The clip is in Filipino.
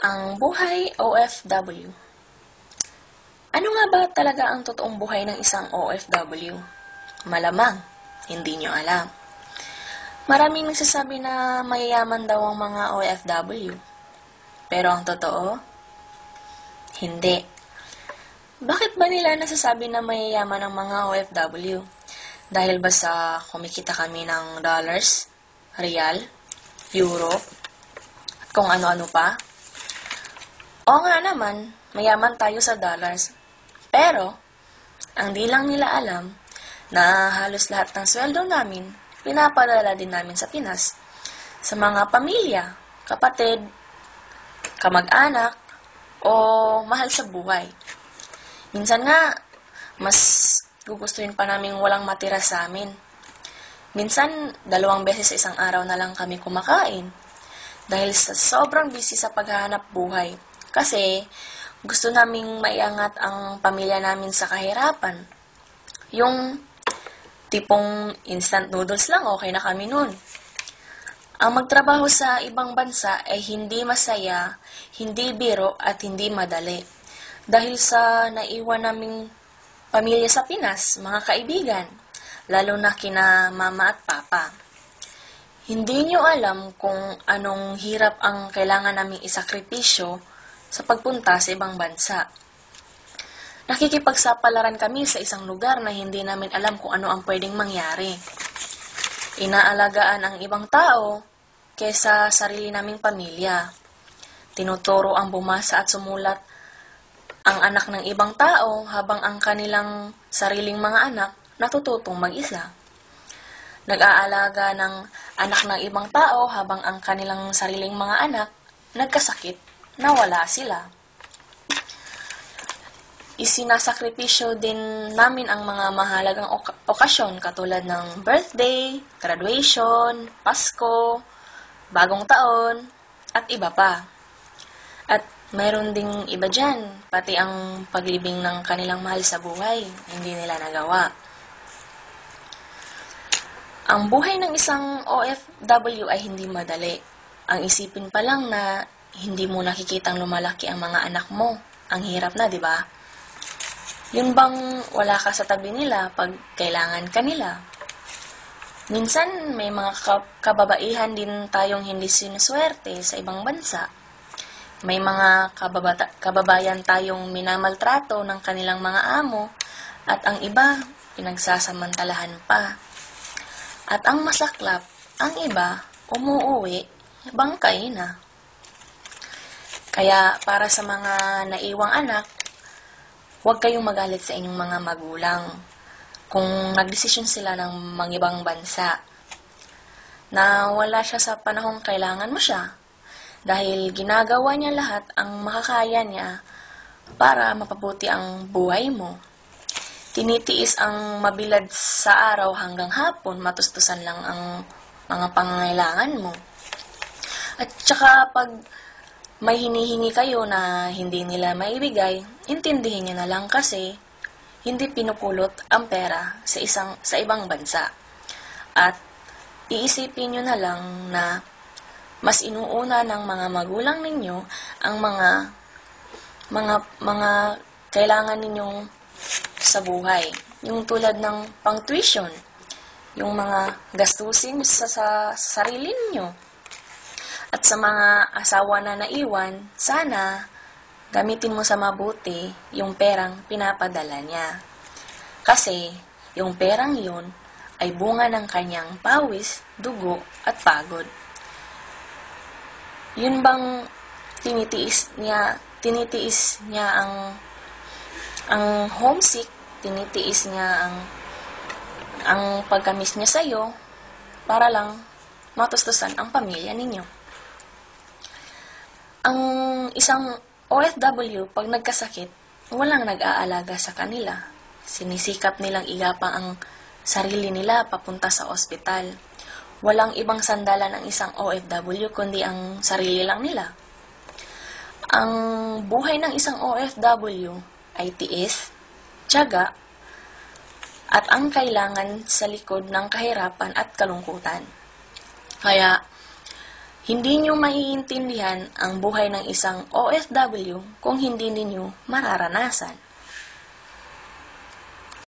Ang buhay OFW. Ano nga ba talaga ang totoong buhay ng isang OFW? Malamang, hindi nyo alam. Maraming nagsasabi na mayayaman daw ang mga OFW. Pero ang totoo, hindi. Bakit ba nila nasasabi na mayayaman ang mga OFW? Dahil ba sa kumikita kami ng dollars, real, euro, at kung ano-ano pa? Oo nga naman, mayaman tayo sa dollars. Pero, ang di lang nila alam na halos lahat ng sweldo namin, pinapadala din namin sa Pinas. Sa mga pamilya, kapatid, kamag-anak, o mahal sa buhay. Minsan nga, mas gugustuhin pa namin walang matira sa amin. Minsan, 2 beses sa isang araw na lang kami kumakain. Dahil sa sobrang busy sa paghahanap buhay. Kasi, gusto naming maiangat ang pamilya namin sa kahirapan. Yung tipong instant noodles lang, okay na kami nun. Ang magtrabaho sa ibang bansa ay hindi masaya, hindi biro at hindi madali. Dahil sa naiwan naming pamilya sa Pinas, mga kaibigan, lalo na kina mama at papa. Hindi nyo alam kung anong hirap ang kailangan naming isakripisyo sa pagpunta sa ibang bansa. Nakikipagsapalaran kami sa isang lugar na hindi namin alam kung ano ang pwedeng mangyari. Inaalagaan ang ibang tao kaysa sarili naming pamilya. Tinuturo ang bumasa at sumulat ang anak ng ibang tao habang ang kanilang sariling mga anak natututong mag-isa. Nag-aalaga ng anak ng ibang tao habang ang kanilang sariling mga anak nagkasakit na wala sila. Isinasakripisyo din namin ang mga mahalagang okasyon katulad ng birthday, graduation, Pasko, bagong taon, at iba pa. At mayroon ding iba dyan, pati ang paglibing ng kanilang mahal sa buhay, hindi nila nagawa. Ang buhay ng isang OFW ay hindi madali. Ang isipin pa lang na hindi mo nakikitang lumalaki ang mga anak mo. Ang hirap na, di ba? Yun bang wala ka sa tabi nila pag kailangan ka nila? Minsan, may mga kababaihan din tayong hindi sinuswerte sa ibang bansa. May mga kababayan tayong minamaltrato ng kanilang mga amo at ang iba, pinagsasamantalahan pa. At ang masaklap, ang iba, umuuwi, bangkay na. Kaya para sa mga naiwang anak, huwag kayong magalit sa inyong mga magulang kung nagdesisyon sila ng mangibang bansa na wala siya sa panahong kailangan mo siya dahil ginagawa niya lahat ang makakaya niya para mapabuti ang buhay mo. Tinitiis ang mabilad sa araw hanggang hapon, matustusan lang ang mga pangangailangan mo. At saka pag may hinihingi kayo na hindi nila maibigay, intindihin nyo na lang kasi hindi pinupulot ang pera sa ibang bansa. At iisipin nyo na lang na mas inuuna ng mga magulang ninyo ang mga kailangan ninyong sa buhay. Yung tulad ng pang-tuition, yung mga gastusin sa sarili niyo. At sa mga asawa na naiwan, sana gamitin mo sa mabuti yung perang pinapadala niya. Kasi yung perang yun ay bunga ng kanyang pawis, dugo at pagod. Yun bang tinitiis niya ang homesick, tinitiis niya ang pagkamis niya sa'yo para lang matustusan ang pamilya ninyo. Ang isang OFW, pag nagkasakit, walang nag-aalaga sa kanila. Sinisikap nilang igapang ang sarili nila papunta sa ospital. Walang ibang sandalan ang isang OFW kundi ang sarili lang nila. Ang buhay ng isang OFW ay tiis, tiyaga, at ang kailangan sa likod ng kahirapan at kalungkutan. Kaya, Hindi nyo maiintindihan ang buhay ng isang OFW kung hindi ninyo mararanasan.